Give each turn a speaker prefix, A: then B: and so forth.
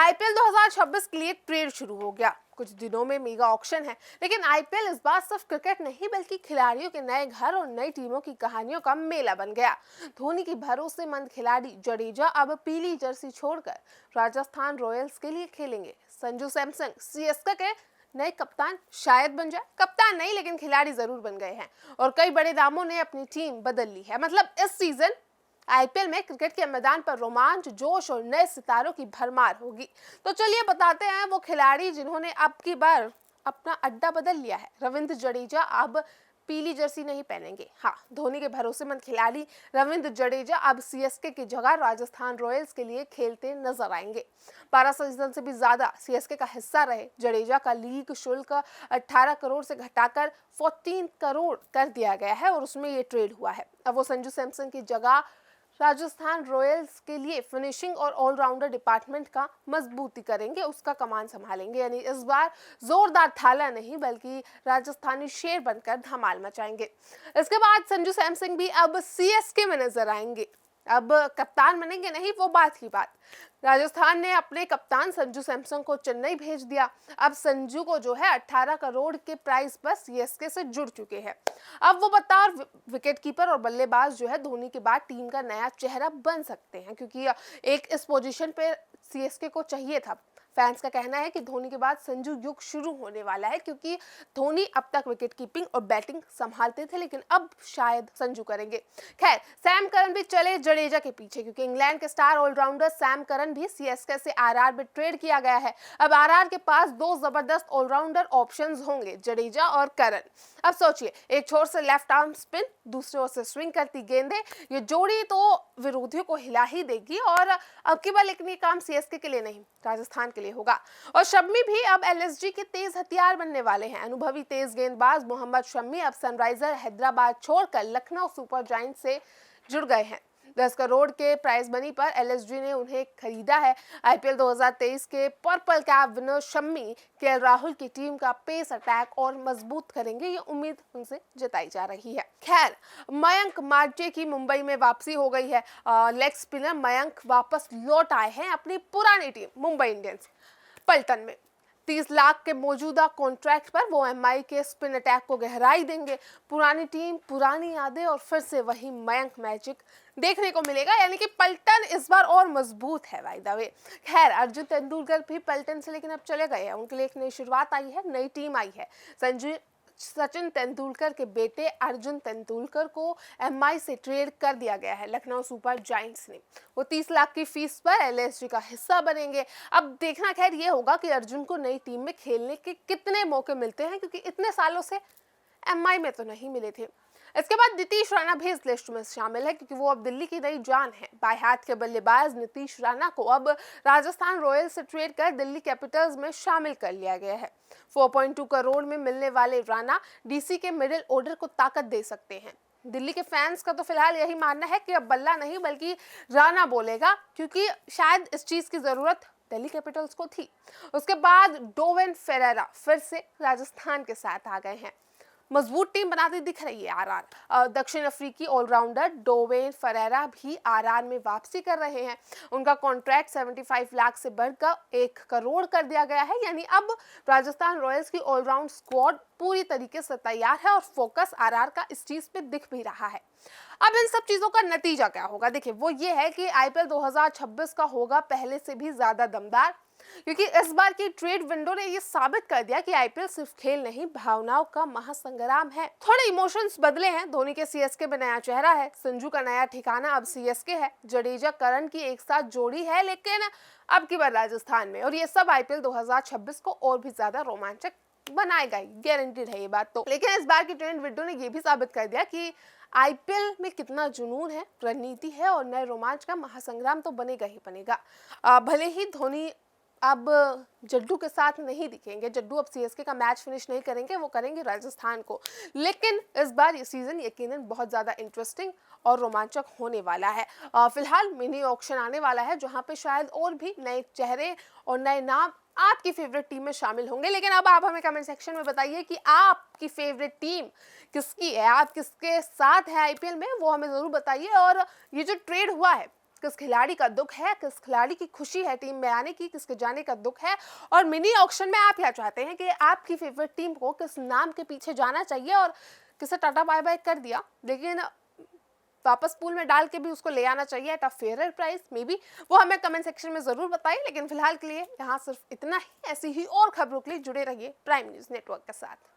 A: IPL 2026 के लिए trade शुरू हो गया। कुछ दिनों में मेगा ऑक्शन है, लेकिन आईपीएल इस बार सिर्फ क्रिकेट नहीं बल्कि खिलाड़ियों के नए घर और नई टीमों की कहानियों का मेला बन गया। धोनी की भरोसेमंद खिलाड़ी जडेजा अब पीली जर्सी छोड़कर राजस्थान रॉयल्स के लिए खेलेंगे। संजू सैमसन सीएसके के नए कप्तान शायद बन जाए, कप्तान नहीं लेकिन खिलाड़ी जरूर बन गए हैं और कई बड़े नामों ने अपनी टीम बदल ली है। मतलब इस सीजन आईपीएल में क्रिकेट के मैदान पर रोमांच, जोश और नए सितारों की भरमार होगी। तो चलिए बताते हैं वो खिलाड़ी जिन्होंने अब की बार अपना अड्डा बदल लिया है। रविंद्र जडेजा अब पीली जर्सी नहीं पहनेंगे। हाँ, धोनी के भरोसेमंद खिलाड़ी रविंद्र जडेजा अब सीएसके की जगह राजस्थान रॉयल्स के लिए खेलते नजर आएंगे। 12 सीजन से भी ज्यादा सीएसके का हिस्सा रहे जडेजा का लीग शुल्क 18 करोड़ से घटाकर 14 करोड़ कर दिया गया है और उसमें ये ट्रेड हुआ है। अब वो संजू सैमसन की जगह राजस्थान रॉयल्स के लिए फिनिशिंग और ऑलराउंडर डिपार्टमेंट का मजबूती करेंगे, उसका कमान संभालेंगे। यानी इस बार जोरदार थाला नहीं बल्कि राजस्थानी शेर बनकर धमाल मचाएंगे। इसके बाद संजू सैमसन भी अब सीएसके में नजर आएंगे। अब कप्तान बनेंगे नहीं, वो बात की बात। राजस्थान ने अपने कप्तान संजू सैमसन को चेन्नई भेज दिया। अब संजू को जो है 18 करोड़ के प्राइस पर सीएसके से जुड़ चुके हैं। अब वो बतौर विकेटकीपर और बल्लेबाज जो है धोनी के बाद टीम का नया चेहरा बन सकते हैं, क्योंकि एक इस पोजीशन पे सीएसके को चाहिए था। फैंस का कहना है कि धोनी के बाद संजू युग शुरू होने वाला है, क्योंकि धोनी अब तक विकेट कीपिंग और बैटिंग संभालते थे, लेकिन अब शायद संजू करेंगे। खैर, सैम करन भी चले जडेजा के पीछे, क्योंकि इंग्लैंड के स्टार ऑलराउंडर सैम करन भी सीएसके से आरआर में ट्रेड किया गया है। अब आरआर के पास दो जबरदस्त ऑलराउंडर ऑप्शंस होंगे, जडेजा और करन। अब सोचिए, एक छोर से लेफ्ट आर्म स्पिन, दूसरे ओर से स्विंग करती गेंदें, ये जोड़ी तो विरोधियों को हिला ही देगी। और अब की बार लेकिन ये काम सीएसके के लिए नहीं, राजस्थान के लिए होगा। और शम्मी भी अब एलएसजी के तेज हथियार बनने वाले हैं। अनुभवी तेज गेंदबाज मोहम्मद शम्मी अब सनराइजर हैदराबाद छोड़कर लखनऊ सुपर जायंट से जुड़ गए हैं। 10 करोड़ के प्राइस मनी पर एलएसजी ने उन्हें खरीदा है। आईपीएल 2023 के purple cap winner Shammi KL Rahul की टीम का पेस अटैक और मजबूत करेंगे, ये उम्मीद उनसे जताई जा रही है। खैर, मयंक मार्चे की मुंबई में वापसी हो गई है। लेग स्पिनर मयंक वापस लौट आए हैं अपनी पुरानी टीम मुंबई इंडियंस पलटन में। 30 लाख के मौजूदा कॉन्ट्रैक्ट पर वो एमआई के स्पिन अटैक को गहराई देंगे। पुरानी टीम, पुरानी यादें और फिर से वही मयंक मैजिक देखने को मिलेगा। यानी कि पलटन इस बार और मजबूत है बाय द वे। खैर, अर्जुन तेंदुलकर भी पलटन से लेकिन अब चले गए हैं। उनके लिए एक नई शुरुआत आई है, नई टीम आई है। सचिन तेंदुलकर के बेटे अर्जुन तेंदुलकर को एमआई से ट्रेड कर दिया गया है लखनऊ सुपर जायंट्स ने। वो 30 लाख की फीस पर एलएसजी का हिस्सा बनेंगे। अब देखना खैर ये होगा कि अर्जुन को नई टीम में खेलने के कितने मौके मिलते हैं, क्योंकि इतने सालों से एमआई में तो नहीं मिले थे। इसके बाद नीतीश राणा भी इस लिस्ट में शामिल है, क्योंकि वो अब दिल्ली की नई जान है। बाएं हाथ के बल्लेबाज नीतीश राणा को अब राजस्थान रॉयल्स से ट्रेड कर दिल्ली कैपिटल्स में शामिल कर लिया गया है। 4.2 करोड़ में मिलने वाले राणा डीसी के मिडिल ऑर्डर को ताकत दे सकते हैं। दिल्ली के फैंस का तो फिलहाल यही मानना है कि अब बल्ला नहीं बल्कि राणा बोलेगा, क्योंकि शायद इस चीज की जरूरत दिल्ली कैपिटल्स को थी। उसके बाद डोवेन फेरेरा फिर से राजस्थान के साथ आ गए हैं। मजबूत टीम बनाती दिख रही है आरआर। दक्षिण अफ्रीकी ऑलराउंडर डोवेन फेरेरा भी आरआर में वापसी कर रहे हैं। उनका कॉन्ट्रैक्ट 75 लाख से बढ़कर 1 करोड़ कर दिया गया है। यानी अब राजस्थान रॉयल्स की ऑलराउंड स्क्वाड पूरी तरीके से तैयार है और फोकस आरआर का इस चीज पे दिख भी रहा है। अब इन सब चीजों का नतीजा क्या होगा, देखिए वो ये है कि आईपीएल 2026 का होगा पहले से भी ज्यादा दमदार, क्योंकि इस बार की ट्रेड विंडो ने ये साबित कर दिया कि आईपीएल सिर्फ खेल नहीं, भावनाओं का महासंग्राम है। थोड़े इमोशंस बदले हैं। धोनी के सीएसके में नया चेहरा है, संजू का नया ठिकाना अब सीएसके है, जडेजा करण की एक साथ जोड़ी है लेकिन अब की बार राजस्थान में। और ये सब आईपीएल 2026 को और भी ज्यादा रोमांचक बनाएगा, गारंटीड है ये बात तो। लेकिन इस बार की ट्रेड विंडो ने ये भी साबित कर दिया कि आईपीएल में कितना जुनून है, रणनीति है और नए रोमांच का महासंग्राम तो बनेगा ही बनेगा। भले ही धोनी अब जड्डू के साथ नहीं दिखेंगे, जड्डू अब सीएसके का मैच फिनिश नहीं करेंगे, वो करेंगे राजस्थान को। लेकिन इस बार ये सीजन यकीनन बहुत ज़्यादा इंटरेस्टिंग और रोमांचक होने वाला है। फिलहाल मिनी ऑक्शन आने वाला है, जहां पे शायद और भी नए चेहरे और नए नाम आपकी फेवरेट टीम में शामिल होंगे। लेकिन अब आप हमें कमेंट सेक्शन में बताइए कि आपकी फेवरेट टीम किसकी है, आप किसके साथ है आईपीएल में, वो हमें ज़रूर बताइए। और ये जो ट्रेड हुआ है किस खिलाड़ी का दुख है, किस खिलाड़ी की खुशी है टीम में आने की, किसके जाने का दुख है, और मिनी ऑक्शन में आप क्या चाहते हैं कि आपकी फेवरेट टीम को किस नाम के पीछे जाना चाहिए और किसे टाटा बाय बाय कर दिया लेकिन वापस पूल में डाल के भी उसको ले आना चाहिए at a fair price may be, वो हमें कमेंट सेक्शन में जरूर बताइए। लेकिन फिलहाल के लिए यहाँ सिर्फ इतना ही। ऐसी ही और खबरों के लिए जुड़े रहिए प्राइम न्यूज़ नेटवर्क के साथ।